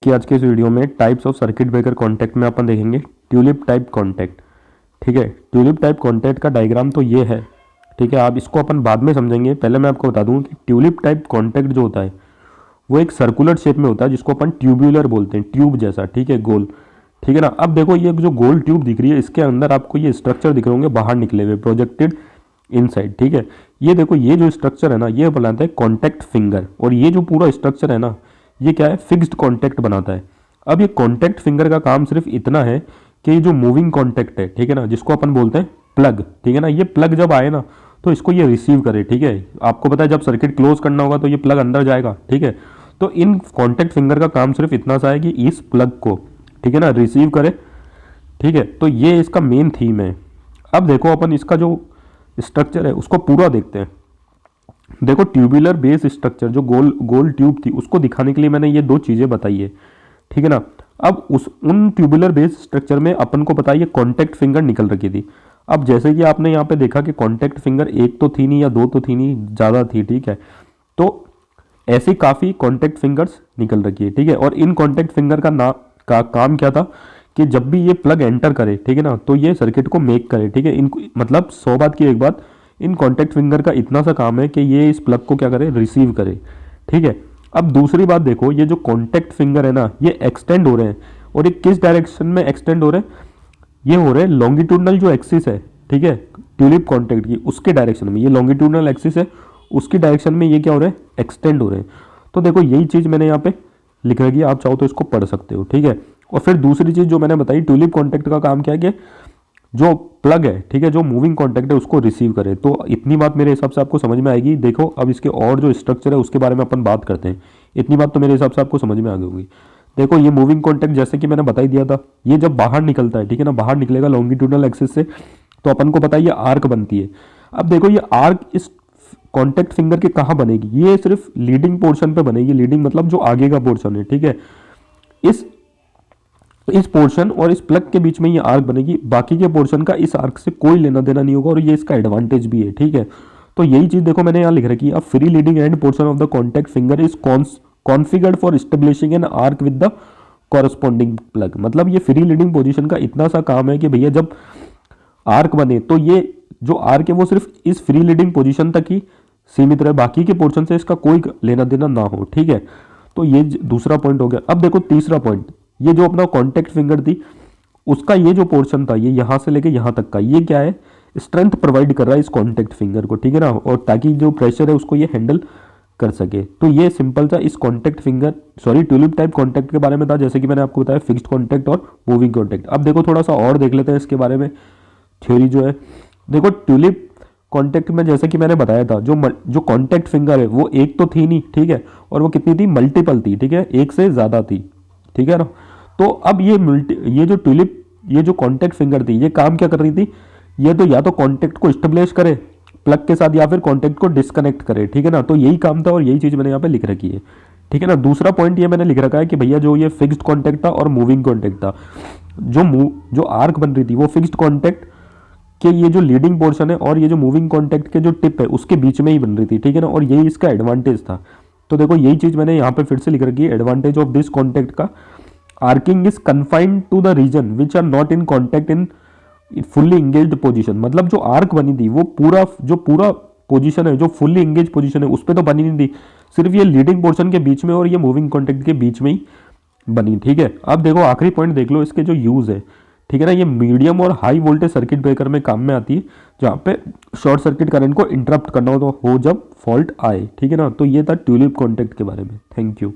कि आज के इस वीडियो में types of circuit breaker contact में अपन देखेंगे ट्यूलिप टाइप कॉन्टैक्ट। ठीक है, ट्यूलिप टाइप कॉन्टैक्ट का डायग्राम तो ये है। ठीक है, आप इसको अपन बाद में समझेंगे। पहले मैं आपको बता दूं कि ट्यूलिप टाइप कॉन्टैक्ट जो होता है वो एक सर्कुलर शेप में होता है, जिसको अपन ट्यूब्यूलर बोलते हैं, ट्यूब जैसा। ठीक है, गोल। ठीक है ना। अब देखो ये जो गोल ट्यूब दिख रही है, इसके अंदर आपको ये स्ट्रक्चर दिख रहे होंगे बाहर निकले हुए, प्रोजेक्टेड इनसाइड। ठीक है, ये देखो ये जो स्ट्रक्चर है ना, ये बनाता है कॉन्टैक्ट फिंगर, और ये जो पूरा स्ट्रक्चर है ना, ये क्या है, फिक्स्ड कॉन्टैक्ट बनाता है। अब ये कॉन्टैक्ट फिंगर का काम सिर्फ इतना है कि ये जो मूविंग कॉन्टैक्ट है, ठीक है ना, जिसको अपन बोलते हैं प्लग, ठीक है ना, ये प्लग जब आए ना तो इसको ये रिसीव करे। ठीक है, आपको पता है जब सर्किट क्लोज करना होगा तो ये प्लग अंदर जाएगा। ठीक है, तो इन कॉन्टैक्ट फिंगर का काम सिर्फ इतना सा है कि इस प्लग को, ठीक है ना, रिसीव करे। ठीक है, तो ये इसका मेन थीम है। अब देखो अपन इसका जो स्ट्रक्चर है उसको पूरा देखते हैं। देखो ट्यूबुलर बेस स्ट्रक्चर, जो गोल गोल ट्यूब थी, उसको दिखाने के लिए मैंने ये दो चीज़ें बताई है। ठीक है ना। अब उन ट्यूबुलर बेस स्ट्रक्चर में अपन को पता है ये कॉन्टैक्ट फिंगर निकल रखी थी। अब जैसे कि आपने यहाँ पे देखा कि कॉन्टैक्ट फिंगर एक तो थी नहीं या दो तो थी नहीं, ज़्यादा थी। ठीक है, तो ऐसी काफ़ी कॉन्टैक्ट फिंगर्स निकल रखी है। ठीक है, और इन कॉन्टैक्ट फिंगर का काम क्या था कि जब भी ये प्लग एंटर करे, ठीक है ना, तो ये सर्किट को मेक करे। ठीक है, इन मतलब 100 बात की एक बात, इन कॉन्टैक्ट फिंगर का इतना सा काम है कि ये इस प्लग को क्या करे, रिसीव करे। ठीक है, अब दूसरी बात देखो, ये जो कॉन्टैक्ट फिंगर है ना, ये एक्सटेंड हो रहे हैं, और ये किस डायरेक्शन में एक्सटेंड हो रहे हैं, ये हो रहे हैं लॉन्गिट्यूडनल जो एक्सिस है, ठीक है, ट्यूलिप कॉन्टैक्ट की, उसके डायरेक्शन में। ये लॉन्गिट्यूडनल एक्सिस है, उसकी डायरेक्शन में ये क्या हो रहे हैं, एक्सटेंड हो रहे हैं। तो देखो यही चीज़ मैंने यहाँ पे लिख रखी है, आप चाहो तो इसको पढ़ सकते हो। ठीक है, और फिर दूसरी चीज़ जो मैंने बताई, ट्यूलिप कॉन्टैक्ट का काम क्या है कि जो प्लग है, ठीक है, जो मूविंग कॉन्टैक्ट है उसको रिसीव करे। तो इतनी बात मेरे हिसाब से आपको समझ में आएगी। देखो अब इसके और जो स्ट्रक्चर है उसके बारे में अपन बात करते हैं। इतनी बात तो मेरे हिसाब से आपको समझ में आ गई होगी। देखो ये मूविंग कॉन्टैक्ट जैसे कि मैंने बता ही दिया था, ये जब बाहर निकलता है, ठीक है ना, बाहर निकलेगा लॉन्गिट्यूडनल एक्सिस से, तो अपन को पता है ये आर्क बनती है। अब देखो ये आर्क इस कॉन्टैक्ट फिंगर के कहाँ बनेगी, ये सिर्फ लीडिंग पोर्शन पे बनेगी। लीडिंग मतलब जो आगे का पोर्शन है। ठीक है, इस पोर्शन और इस प्लग के बीच में ये आर्क बनेगी। बाकी के पोर्शन का इस आर्क से कोई लेना देना नहीं होगा, और ये इसका एडवांटेज भी है। ठीक है, तो यही चीज देखो मैंने यहाँ लिख रखी है, free leading end portion of the contact finger is configured for establishing an arc with the corresponding plug. मतलब ये फ्री लीडिंग पोजीशन का इतना सा काम है कि भैया जब आर्क बने तो ये जो आर्क है वो सिर्फ इस फ्री लीडिंग पोजीशन तक ही सीमित रहे, बाकी के पोर्शन से इसका कोई लेना देना ना हो। ठीक है, तो ये दूसरा पॉइंट हो गया। अब देखो तीसरा पॉइंट, ये जो अपना कॉन्टैक्ट फिंगर थी उसका ये जो पोर्शन था, ये यहाँ से लेके यहाँ तक का, ये क्या है, स्ट्रेंथ प्रोवाइड कर रहा है इस कॉन्टैक्ट फिंगर को। ठीक है ना, और ताकि जो प्रेशर है उसको ये हैंडल कर सके। तो ये सिंपल सा इस contact finger, sorry, tulip type contact के बारे में था, जैसे कि मैंने आपको बताया फिक्स्ड कॉन्टैक्ट और मूविंग कॉन्टैक्ट। अब देखो थोड़ा सा और देख लेते हैं इसके बारे में, थ्योरी जो है। देखो ट्यूलिप कॉन्टैक्ट में जैसे कि मैंने बताया था, जो कॉन्टैक्ट फिंगर है वो एक तो थी नहीं, ठीक है, और वो कितनी थी, मल्टीपल थी। ठीक है, एक से ज़्यादा थी। ठीक है ना। तो अब ये जो कॉन्टैक्ट फिंगर थी, ये काम क्या कर रही थी, ये तो या तो कॉन्टैक्ट को स्टेब्लिश करे प्लग के साथ, या फिर कॉन्टैक्ट को डिस्कनेक्ट करे। ठीक है ना, तो यही काम था और यही चीज़ मैंने यहाँ पे लिख रखी है। ठीक है ना। दूसरा पॉइंट ये मैंने लिख रखा है कि भैया जो ये फिक्स्ड कॉन्टैक्ट था और मूविंग कॉन्टैक्ट था, जो आर्क बन रही थी वो फिक्स्ड कॉन्टैक्ट कि ये जो लीडिंग पोर्शन है और ये जो मूविंग कॉन्टैक्ट के जो टिप है उसके बीच में ही बन रही थी। ठीक है ना, और यही इसका एडवांटेज था। तो देखो यही चीज़ मैंने यहाँ पे फिर से लिख रखी है, एडवांटेज ऑफ दिस कॉन्टैक्ट का, arcing is confined to the region which are not in contact in fully engaged position. मतलब जो आर्क बनी थी वो पूरा पोजीशन है, जो फुल्ली इंगेज पोजीशन है, उस पर तो बनी नहीं थी, सिर्फ ये लीडिंग पोर्शन के बीच में और ये मूविंग कॉन्टैक्ट के बीच में ही बनी। ठीक है, अब देखो आखिरी पॉइंट देख लो, इसके जो यूज़ है। ठीक है ना, ये मीडियम और हाई वोल्टेज सर्किट ब्रेकर में काम में आती है, जहाँ पे शॉर्ट सर्किट करंट को इंटरप्ट करना हो तो जब फॉल्ट आए। ठीक है ना, तो ये था ट्यूलिप कॉन्टैक्ट के बारे में। Thank you.